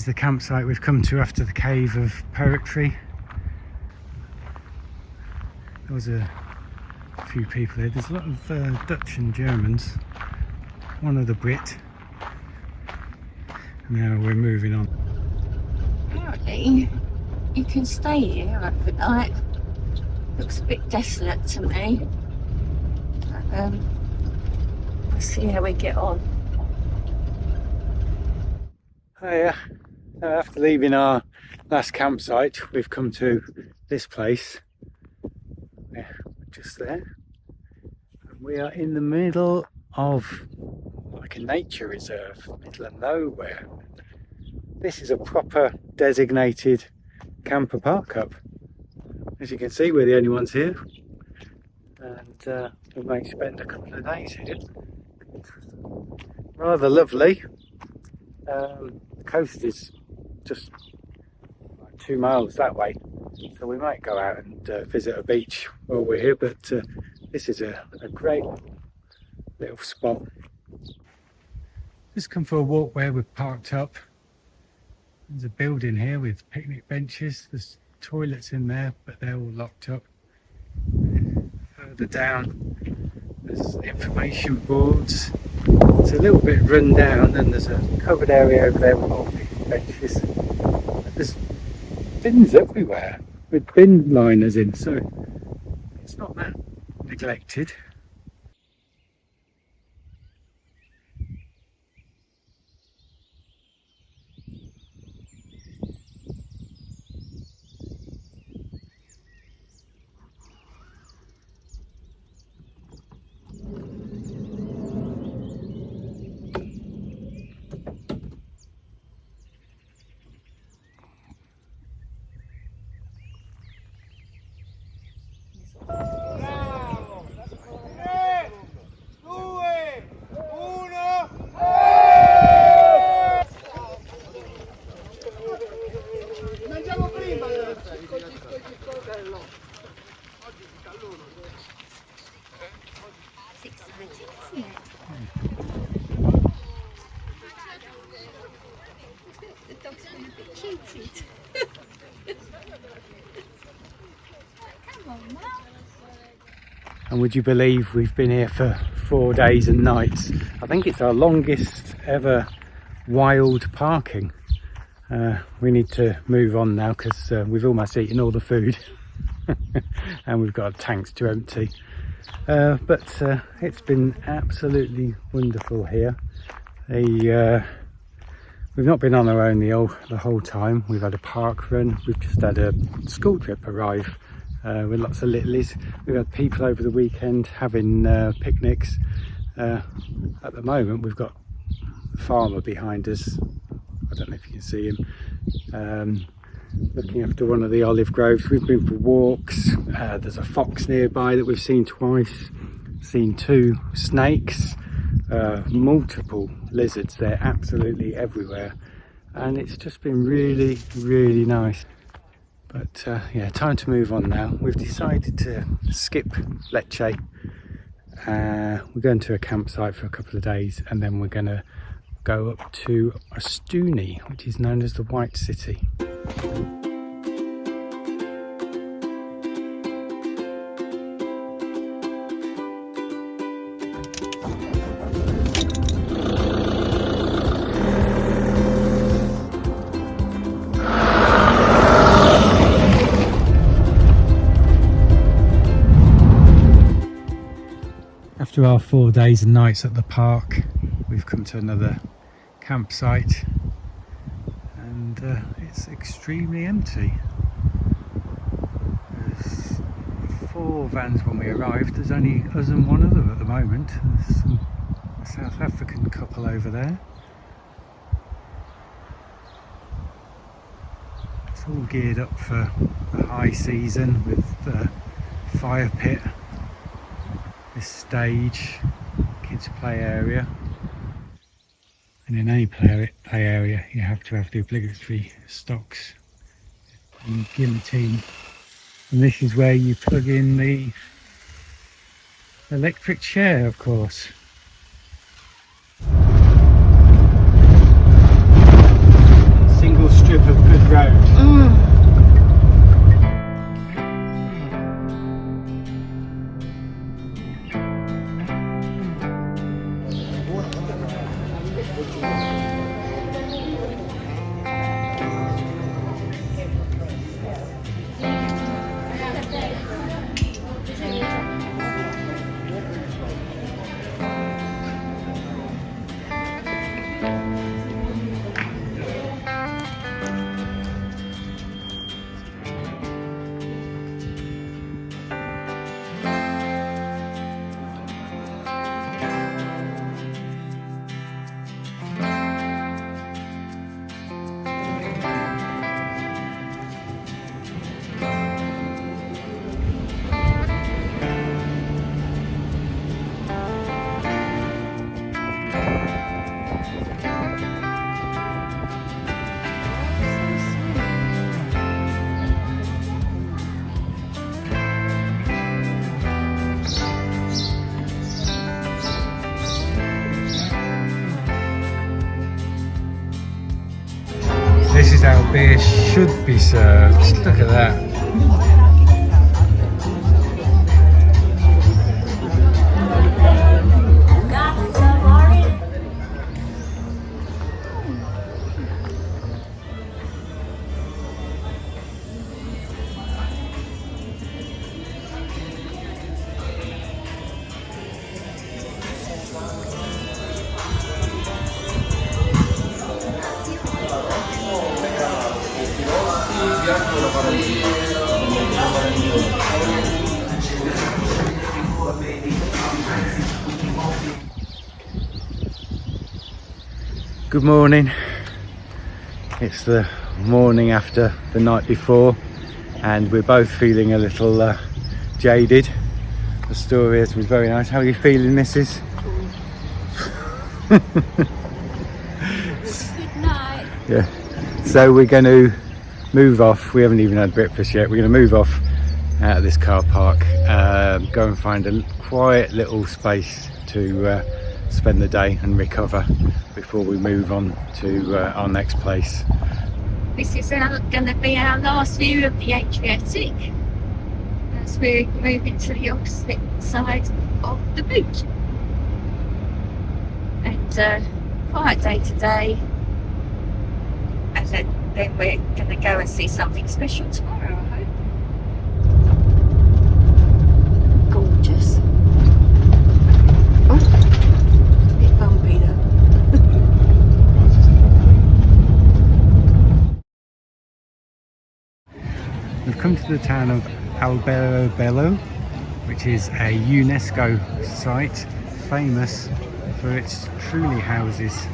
the campsite we've come to after the Cave of Poetry. There was a few people here. There's a lot of Dutch and Germans, one other Brit. Now we're moving on. Apparently you can stay here overnight. Looks a bit desolate to me. We'll see how we get on. Hiya. So after leaving our last campsite, we've come to this place. Yeah, just there. And we are in the middle of like a nature reserve, middle of nowhere. This is a proper designated camper park-up. As you can see, we're the only ones here, and we may spend a couple of days here. Rather lovely. The coast is just like 2 miles that way, so we might go out and visit a beach while we're here, but this is a great little spot. Just come for a walk where we've parked up. There's a building here with picnic benches. There's toilets in there, but they're all locked up. Further down, there's information boards. It's a little bit run down, and there's a covered area over there with all picnic benches. There's bins everywhere with bin liners in, so it's not that neglected. And would you believe we've been here for 4 days and nights? I think it's our longest ever wild parking. We need to move on now because we've almost eaten all the food and we've got tanks to empty. But it's been absolutely wonderful here. We've not been on our own the whole time. We've had a park run. We've just had a school trip arrive with lots of littlies. We've had people over the weekend having picnics. At the moment we've got a farmer behind us. I don't know if you can see him. Looking after one of the olive groves. We've been for walks. There's a fox nearby that we've seen twice. Seen 2 snakes. Multiple lizards. They're absolutely everywhere, and it's just been really, really nice. But yeah, time to move on now. We've decided to skip Lecce. We're going to a campsite for a couple of days, and then we're going to go up to Ostuni, which is known as the White City. After our 4 days and nights at the park, we've come to another campsite, and it's extremely empty. There's 4 vans when we arrived. There's only us and one other at the moment. There's a South African couple over there. It's all geared up for the high season with the fire pit, this stage, kids play area. And in any play area you have to have the obligatory stocks and guillotine. And this is where you plug in the electric chair, of course. Single how beer should be served. Look at that. Good morning. It's the morning after the night before and we're both feeling a little jaded. The story was very nice. How are you feeling, Mrs? Good night. Yeah. So we're going to move off. We haven't even had breakfast yet. We're going to move off out of this car park, go and find a quiet little space to spend the day and recover before we move on to our next place. This is going to be our last view of the Adriatic as we're moving to the opposite side of the boot. And quiet day today, and then we're going to go and see something special tomorrow, I hope. Gorgeous. Oh, a bit bumpy though. We've come to the town of Alberobello, which is a UNESCO site famous for its truly houses.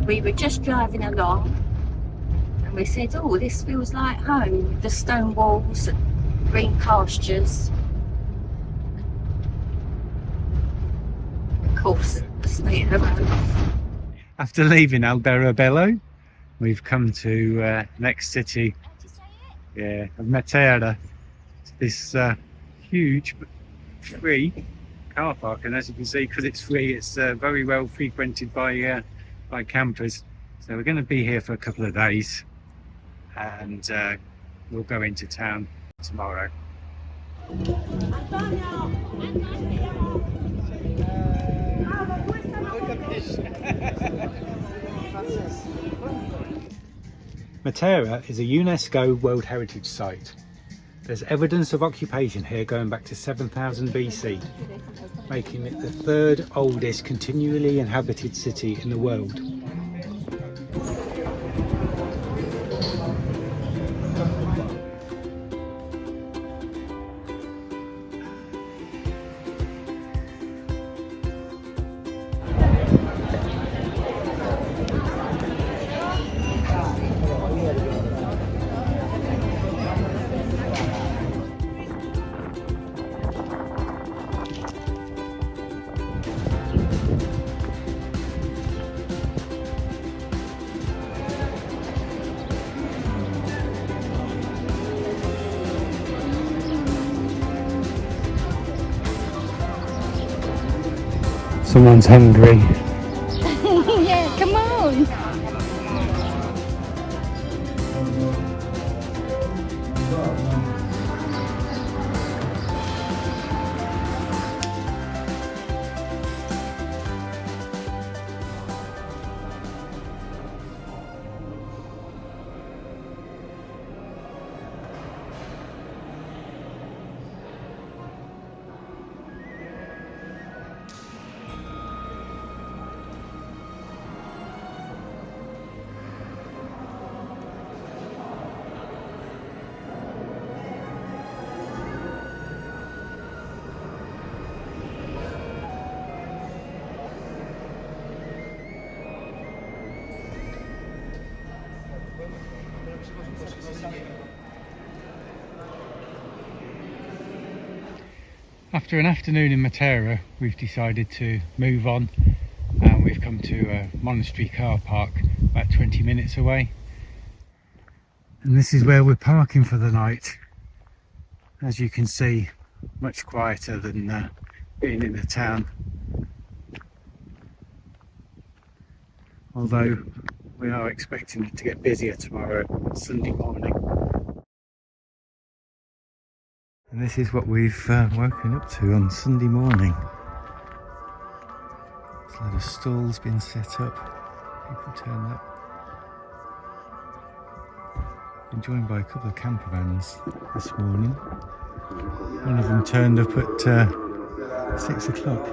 We were just driving along and we said, oh, this feels like home. The stone walls, green pastures. Of course, the state of the road. After leaving Alberobello, we've come to next city, of Matera. This huge but free car park, and as you can see, because it's free, it's very well frequented by campers. So we're going to be here for a couple of days, and we'll go into town tomorrow. Matera is a UNESCO World Heritage Site. There's evidence of occupation here going back to 7000 BC, making it the third oldest continually inhabited city in the world. Someone's hungry. Yeah, come on. After an afternoon in Matera, we've decided to move on, and we've come to a monastery car park about 20 minutes away. And this is where we're parking for the night. As you can see, much quieter than being in the town. Although we are expecting it to get busier tomorrow, Sunday morning. And this is what we've woken up to on Sunday morning. There's a lot of stalls been set up, people turned up. Been joined by a couple of camper vans this morning. One of them turned up at 6 o'clock.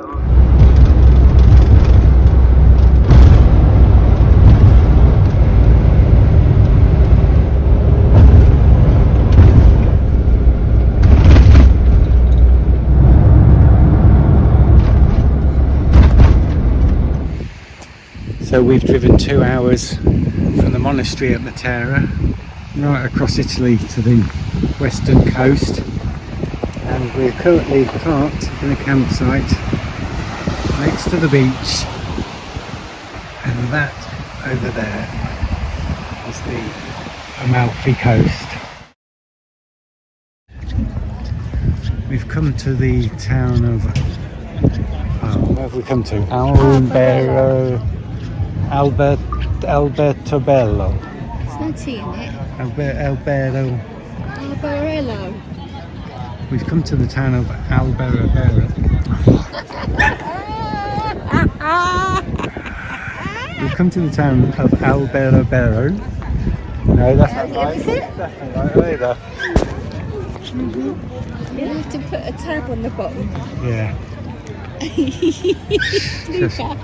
So we've driven 2 hours from the monastery at Matera, right across Italy to the western coast, and we're currently parked in a campsite next to the beach, and that over there is the Amalfi Coast. We've come to the town of, where have we come to? Albertobello. There's no T in it. Alberello. We've come to the town of Alberobello. We've come to the town of Alberobello. No, that's not right. Is it? That's not right either. You have to put a tab on the bottom. Yeah. Luca.